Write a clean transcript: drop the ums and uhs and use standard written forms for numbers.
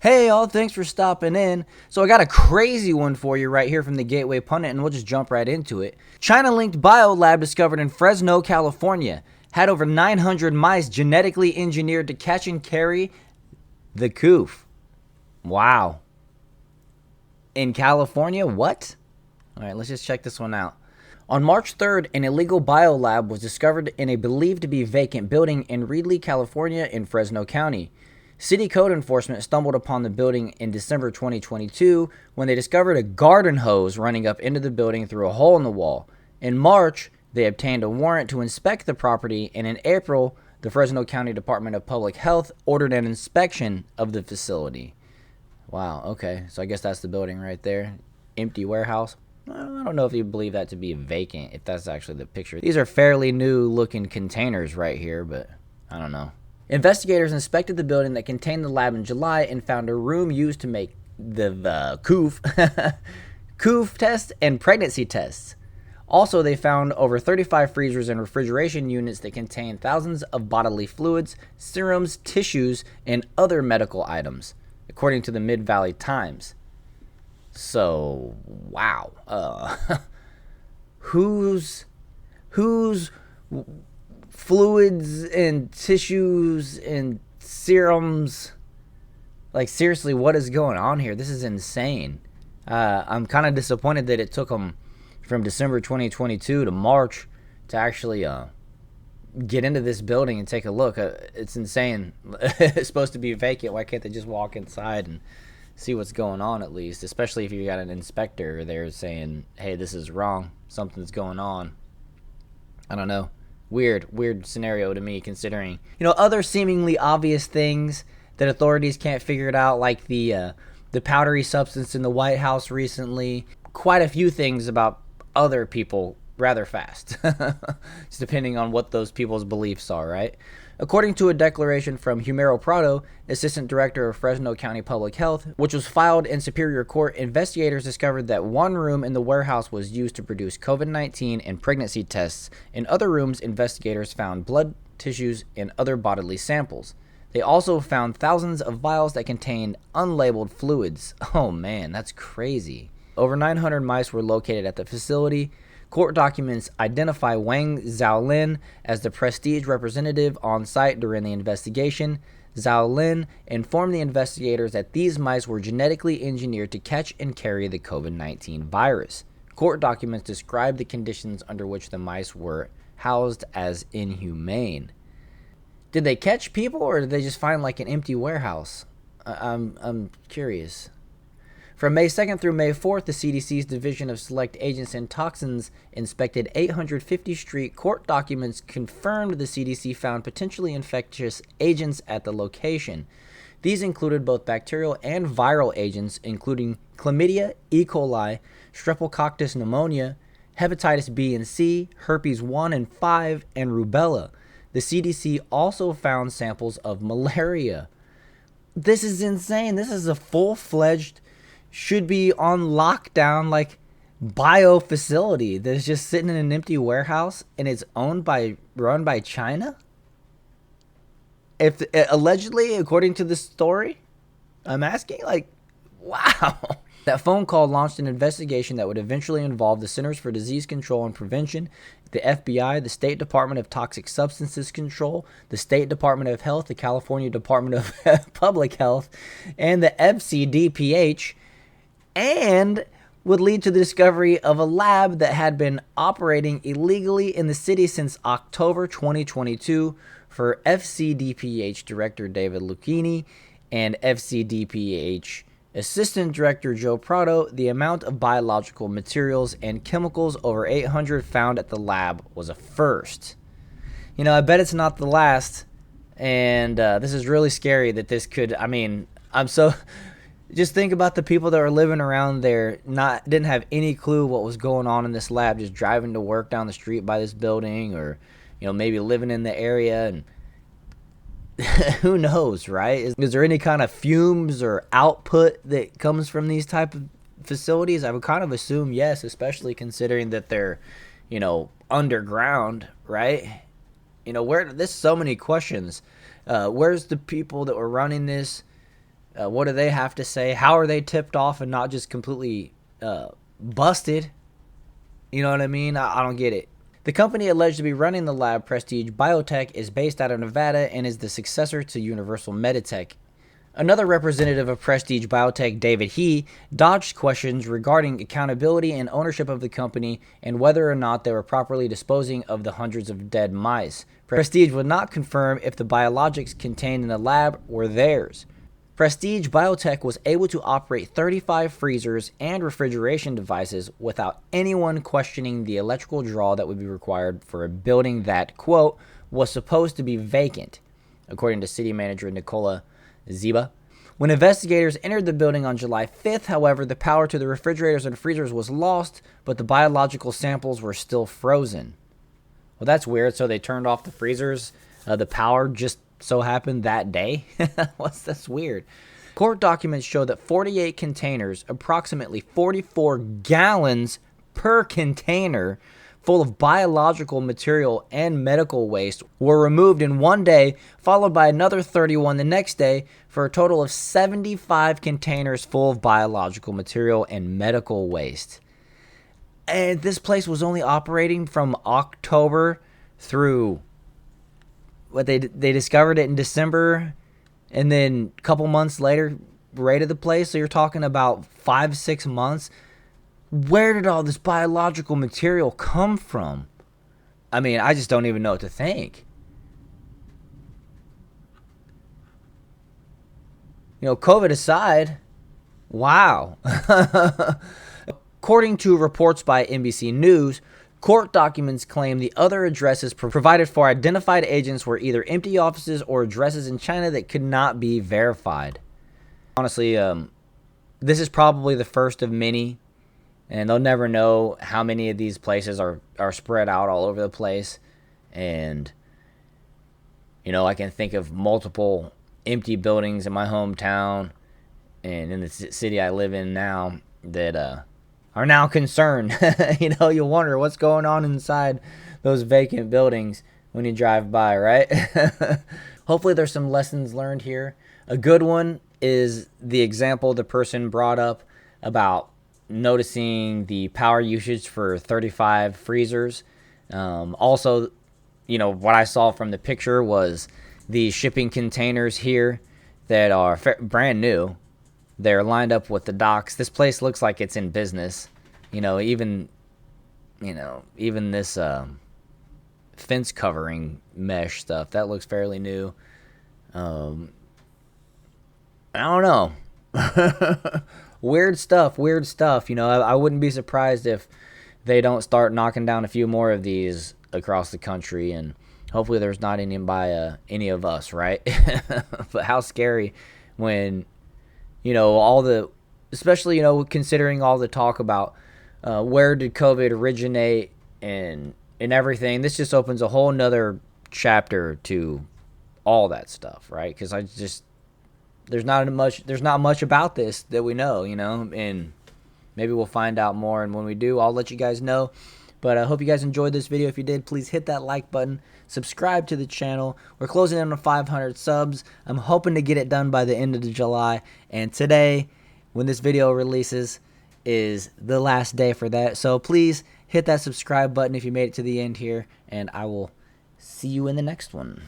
Hey all, thanks for stopping in. So I got a crazy one for you right here from the Gateway Pundit, and we'll just jump right into it. China-linked biolab discovered in Fresno, California, had over 900 mice genetically engineered to catch and carry the coof. Wow. In California, what? All right, let's just check this one out. On March 3rd, an illegal biolab was discovered in a believed to be vacant building in Reedley, California in Fresno County. City code enforcement stumbled upon the building in December 2022 when they discovered a garden hose running up into the building through a hole in the wall. In March, they obtained a warrant to inspect the property, and in April, the Fresno County Department of Public Health ordered an inspection of the facility. Wow, okay, so I guess that's the building right there. Empty warehouse. I don't know if you believe that to be vacant, if that's actually the picture. These are fairly new looking containers right here, but I don't know. Investigators inspected the building that contained the lab in July and found a room used to make the coof test and pregnancy tests. Also, they found over 35 freezers and refrigeration units that contained thousands of bodily fluids, serums, tissues, and other medical items, according to the Mid-Valley Times. So, wow. Whose fluids and tissues and serums, like, seriously, what is going on here? This is insane. I'm kind of disappointed that it took them from December 2022 to March to actually get into this building and take a look. It's insane. It's supposed to be vacant. Why can't they just walk inside and see what's going on, at least, especially if you got an inspector there saying, hey, this is wrong, something's going on? I don't know. Weird scenario to me, considering, other seemingly obvious things that authorities can't figure it out, like the powdery substance in the White House recently. Quite a few things about other people rather fast, just depending on what those people's beliefs are, right? According to a declaration from Humero Prado, Assistant Director of Fresno County Public Health, which was filed in Superior Court, investigators discovered that one room in the warehouse was used to produce COVID-19 and pregnancy tests. In other rooms, investigators found blood, tissues, and other bodily samples. They also found thousands of vials that contained unlabeled fluids. Oh man, that's crazy. Over 900 mice were located at the facility. Court documents identify Wang Xiaolin as the prestige representative on site during the investigation. Xiaolin informed the investigators that these mice were genetically engineered to catch and carry the COVID-19 virus. Court documents describe the conditions under which the mice were housed as inhumane. Did they catch people, or did they just find like an empty warehouse? I'm curious. From May 2nd through May 4th, the CDC's Division of Select Agents and Toxins inspected 850 Street. Court documents confirmed the CDC found potentially infectious agents at the location. These included both bacterial and viral agents, including chlamydia, E. coli, streptococcus pneumonia, hepatitis B and C, herpes 1 and 5, and rubella. The CDC also found samples of malaria. This is insane. This is a full-fledged, should be on lockdown, like, bio facility that's just sitting in an empty warehouse, and it's run by China. If allegedly, according to the story, I'm asking, like, wow. That phone call launched an investigation that would eventually involve the Centers for Disease Control and Prevention, the FBI, the State Department of Toxic Substances Control, the State Department of Health, the California Department of Public Health, and the FCDPH, and would lead to the discovery of a lab that had been operating illegally in the city since October 2022. For FCDPH Director David Lucchini and FCDPH Assistant Director Joe Prado, the amount of biological materials and chemicals, over 800 found at the lab, was a first. I bet it's not the last, and this is really scary that this could, just think about the people that were living around there, didn't have any clue what was going on in this lab, just driving to work down the street by this building, or maybe living in the area, and who knows, right? Is there any kind of fumes or output that comes from these type of facilities? I would kind of assume yes, especially considering that they're, underground, right? There's so many questions. Where's the people that were running this? What do they have to say? How are they tipped off and not just completely busted? You know what I mean? I don't get it. The company alleged to be running the lab, Prestige Biotech, is based out of Nevada and is the successor to Universal Meditech. Another representative of Prestige Biotech, David He, dodged questions regarding accountability and ownership of the company and whether or not they were properly disposing of the hundreds of dead mice. Prestige would not confirm if the biologics contained in the lab were theirs. Prestige Biotech was able to operate 35 freezers and refrigeration devices without anyone questioning the electrical draw that would be required for a building that, quote, was supposed to be vacant, according to city manager Nicola Ziba. When investigators entered the building on July 5th, however, the power to the refrigerators and freezers was lost, but the biological samples were still frozen. Well, that's weird. So they turned off the freezers. The power just so happened that day. That's weird. Court documents show that 48 containers, approximately 44 gallons per container, full of biological material and medical waste, were removed in one day, followed by another 31 the next day, for a total of 75 containers full of biological material and medical waste. And this place was only operating from October through they discovered it in December, and then a couple months later raided the place. So you're talking about 5-6 months. Where did all this biological material come from? I mean, I just don't even know what to think. COVID aside, wow. According to reports by NBC News, court documents claim the other addresses provided for identified agents were either empty offices or addresses in China that could not be verified. Honestly, this is probably the first of many, and they'll never know how many of these places are spread out all over the place. And, I can think of multiple empty buildings in my hometown and in the city I live in now that are now concerned. You wonder what's going on inside those vacant buildings when you drive by, right? Hopefully there's some lessons learned here. A good one is the example the person brought up about noticing the power usage for 35 freezers. Also, what I saw from the picture was the shipping containers here that are brand new. They're lined up with the docks. This place looks like it's in business. Even this fence covering mesh stuff, that looks fairly new. I don't know. Weird stuff. I wouldn't be surprised if they don't start knocking down a few more of these across the country, and hopefully there's not any by any of us, right? But how scary when especially considering all the talk about where did COVID originate and everything. This just opens a whole nother chapter to all that stuff, right? Because there's not much about this that we know, and maybe we'll find out more, and when we do, I'll let you guys know. But I hope you guys enjoyed this video. If you did, please hit that like button, subscribe to the channel. We're closing in on 500 subs. I'm hoping to get it done by the end of July, and today, when this video releases, is the last day for that. So please hit that subscribe button if you made it to the end here, and I will see you in the next one.